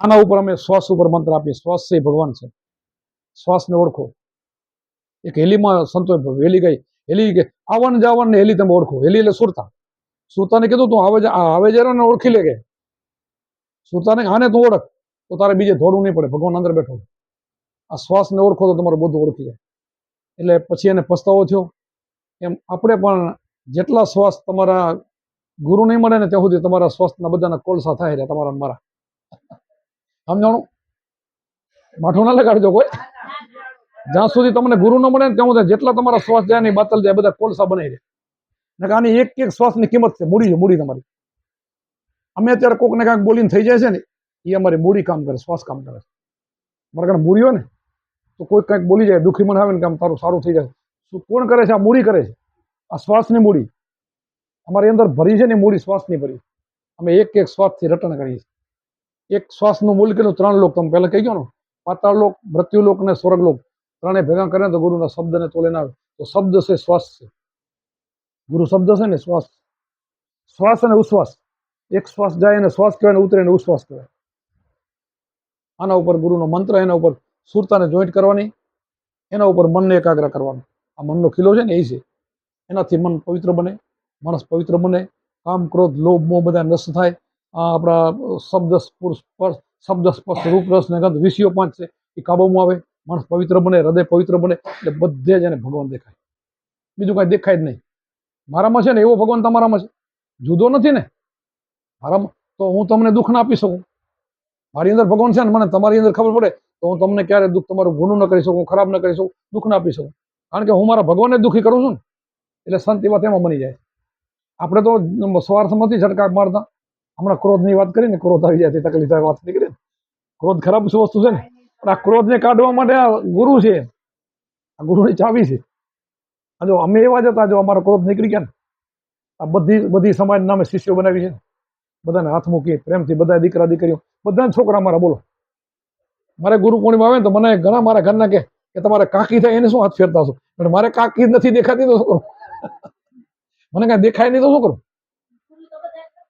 આના ઉપર અમે શ્વાસ ઉપર મંત્ર આપીએ. શ્વાસ છે ભગવાન છે. શ્વાસને ઓળખો. એક હેલીમાં સંતો હેલી ગઈ, હેલી કે આવન જાવન ને હેલી તમે ઓળખો. હેલી એટલે સુરતા. સુરતાને કીધું તું આવે જરા ને ઓળખી લે. કે સુરતાને આને તું ઓળખ તો તારે બીજે દોડવું નહીં પડે. ભગવાન અંદર બેઠો. આ શ્વાસને ઓળખો તો તમારું બધું ઓળખી જાય. એટલે પછી એને પસ્તાવો થયો. એમ આપણે પણ જેટલા શ્વાસ તમારા ગુરુ નહીં મળે ને ત્યાં સુધી તમારા શ્વાસના બધાના કોલસા થાય એટલે તમારા મારા સમજાણું. માઠું ના લગાડજો કોઈ. જ્યાં સુધી તમને ગુરુ ન મળે ને ત્યાં સુધી જેટલા તમારા શ્વાસ જાય ને બાતલ જાય બધા કોલસા બનાવી દે. આની એક એક શ્વાસની કિંમત છે. મૂડી છે, મૂડી તમારી. અમે અત્યારે કોકને કાંઈક બોલીને થઈ જાય છે ને એ અમારી મૂડી કામ કરે, શ્વાસ કામ કરે. મારા કારણે મૂડી હોય ને તો કોઈ કંઈક બોલી જાય, દુઃખી મન આવે ને કામ તારું સારું થઈ જાય. શું કોણ કરે છે? આ મૂડી કરે છે. આ શ્વાસની મૂડી અમારી અંદર ભરી છે ને મૂડી શ્વાસની ભરી. અમે એક એક શ્વાસથી રટણ કરીએ છીએ. એક શ્વાસનું મૂલ્ય કેટલું? 3 લોક. તમે પહેલા કહી ગયો ને, પાતાળ લોક, મૃત્યુ લોક ને સ્વર્ગ લોક. ત્રણે ભેગા કરે તો ગુરુના શબ્દને તોલે ના આવે. તો શબ્દ છે શ્વાસ છે. ગુરુ શબ્દ છે ને શ્વાસ. શ્વાસ અને ઉશ્વાસ. એક શ્વાસ જાય અને શ્વાસ કહેવાય ને ઉતરે ને ઉશ્વાસ કહેવાય. આના ઉપર ગુરુનો મંત્ર, એના ઉપર સુરતાને જોઈન્ટ કરવાની, એના ઉપર મનને એકાગ્ર કરવાનું. આ મનનો ખીલો છે ને એ છે. એનાથી મન પવિત્ર બને, માણસ પવિત્ર બને. કામ, ક્રોધ, લોભ, મોહ બધા નષ્ટ થાય. આપણા શબ્દ સ્પર્શ, શબ્દ સ્પર્શ, રૂપ, રસ ને ગંધ વિષયો 5 છે એ કાબૂમાં આવે. માણસ પવિત્ર બને, હૃદય પવિત્ર બને. એટલે બધે જ એને ભગવાન દેખાય. બીજું કાંઈ દેખાય જ નહીં. મારામાં છે ને એવો ભગવાન તમારામાં છે. જુદો નથી ને મારામાં. તો હું તમને દુઃખ ના આપી શકું. મારી અંદર ભગવાન છે ને મને તમારી અંદર ખબર પડે તો હું તમને ક્યારે દુઃખ તમારું ગુનું ન કરી શકું, ખરાબ ન કરી શકું, દુઃખ ના આપી શકું. કારણ કે હું મારા ભગવાનને દુઃખી કરું છું ને એટલે શાંતિ વાત એમાં બની જાય. આપણે તો સ્વાર્થમાંથી ઝટકા મારતા. હમણાં ક્રોધની વાત કરીને ક્રોધ આવી જાય તકલીફ વાત નીકળે. ક્રોધ ખરાબ વસ્તુ છે ને પણ આ ક્રોધને કાઢવા માટે આ ગુરુ છે. આ ગુરુની ચાવી છે. આ જો અમે એવા જ હતા, જો અમારો ક્રોધ નીકળી ગયા ને આ બધી સમાજ નામે શિષ્યો બનાવી છે. બધાને હાથ મૂકી પ્રેમથી, બધા દીકરા દીકરીઓ, બધા છોકરા મારા. બોલો, મારે ગુરુ પૂર્ણિમા આવે ને તો મને ઘણા મારા ઘરના કે તમારે કાકી થાય એને શું હાથ ફેરતા હશો? પણ મારે કાકી નથી દેખાતી તો શું કરું? મને કાંઈ દેખાય નહીં તો શું કરું?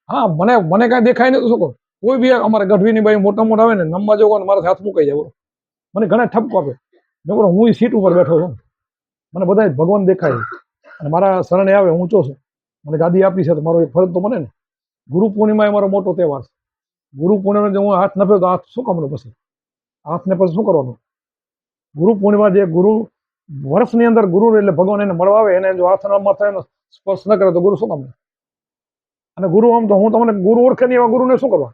હા, મને કાંઈ દેખાય નહીં તો શું કરું? કોઈ બી અમારે ગઢવીની બાઈ મોટા મોટા આવે ને નમવા જવું ને મારા હાથ મુકાઈ જાય. બોલો, મને ઘણા ઠપકો આપે. મેં બોલો હું સીટ ઉપર બેઠો છું, મને બધા ભગવાન દેખાય અને મારા શરણે આવે, ઊંચો છું, મને ગાદી આપી છે તો મારો એક ફરજ તો મને ને. ગુરુ પૂર્ણિમા એ મારો મોટો તહેવાર છે. ગુરુ પૂર્ણિમા હું હાથ ન ફેરતો હાથ શું કામનો? પછી હાથને પછી શું કરવાનું? ગુરુ પૂર્ણિમા જે ગુરુ વર્ષની અંદર ગુરુ એટલે ભગવાન એને મળવા આવે, એને જો હાથ માથાનો સ્પર્શ ન કરે તો ગુરુ શું કામ? અને ગુરુ આમ તો હું તમને ગુરુ ઓળખે નહીં એવા ગુરુને શું કરવા?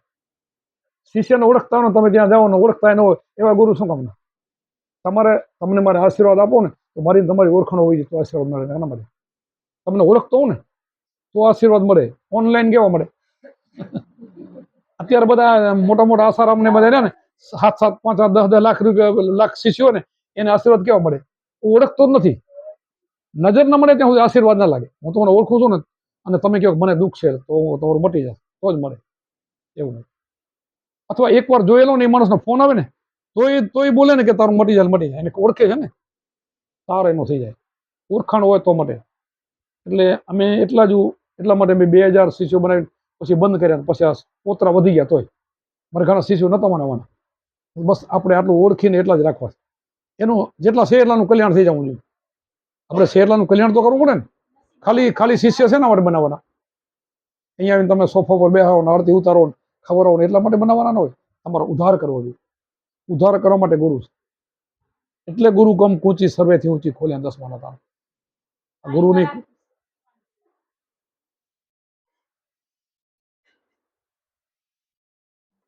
શિષ્યને ઓળખતા હોય તમે ત્યાં જાઓ ને ઓળખતા ન હોય એવા ગુરુ શું કામ? તમને મારે આશીર્વાદ આપો ને તો મારી તમારી ઓળખાણ હોવી જોઈએ તો આશીર્વાદ મળે. એના માટે તમને ઓળખતો હોઉં ને તો આશીર્વાદ મળે. ઓનલાઈન કેવા મળે? અત્યારે બધા મોટા મોટા આસારામ ને બધા ને 7-7, 5-5, 10-10 લાખ રૂપિયા લાખ શિષ્યો ને એને આશીર્વાદ કેવા મળે? ઓળખતો જ નથી. નજર ના મળે ત્યાં સુધી આશીર્વાદ ના લાગે. હું તમને ઓળખું છું ને અને તમે કહો મને દુઃખ છે તો તમારું મટી જાય તો જ મળે. એવું નહીં. અથવા એકવાર જોયેલો ને એ માણસનો ફોન આવે ને તોય બોલે ને કે તારું મટી જાય. એને ઓળખે છે ને તાર એનો થઈ જાય. ઓળખાણ હોય તો મટે. એટલે અમે એટલા માટે મેં 2000 શિષ્યો બનાવી પછી બંધ કર્યા. પછી આ પોતરા વધી ગયા તોય મારે ઘણા શિષ્યો નતા બનાવવાના. બસ આપણે આટલું ઓળખીને એટલા જ રાખવા. એનું જેટલા છે એટલાનું કલ્યાણ થઈ જવું જોઈએ. આપણે શેરલાનું કલ્યાણ તો કરવું પડે ને. ખાલી શિષ્ય છે ને માટે બનાવવાના? અહીંયા આવીને તમે સોફા પર બેહાવો ને આરતી ઉતારો ને ખવડાવો ને એટલા માટે બનાવવાના ન હોય. તમારો ઉદ્ધાર કરવો જોઈએ. ઉદ્ધાર કરવા માટે ગુરુ છે. એટલે ગુરુ કમ કૂંચી સર્વેથી ઊંચી ખોલ્યા 10મા હતા. ગુરુની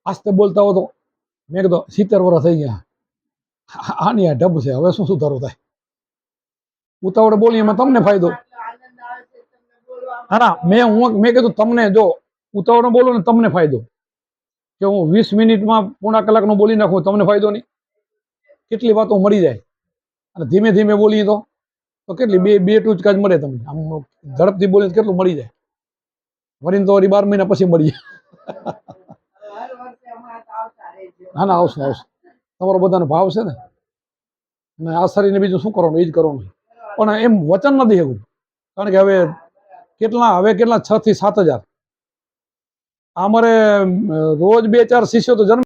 આસ્તે બોલતા હો તો મેં કીધું 70 વર્ષ થઈ ગયા. આની આ ઢબ છે, હવે શું સુધારો થાય? ઉતાવળે બોલી એમાં તમને ફાયદો. હા, મેં કીધું તમને જો ઉતાવળે બોલો ને તમને ફાયદો કે હું 20 મિનિટમાં પોણા કલાકનું બોલી નાખું, તમને ફાયદો નહીં? કેટલી વાતો મળી જાય. અને ધીમે ધીમે બોલીએ તો કેટલી બે ટૂચકા જ મળે. તમને આમ ઝડપથી બોલીએ કેટલું મળી જાય. વરીને તો 12 મહિના પછી મળી જાય. ના આવશે. તમારો બધાનો ભાવ છે ને અને આ શરીરને બીજું શું કરવાનું? એ જ કરવાનું. પણ એમ વચન નથી એવું. કારણ કે હવે કેટલા 6 થી 7 હજાર અમારે રોજ 2-4 શિષ્યો તો જન્મ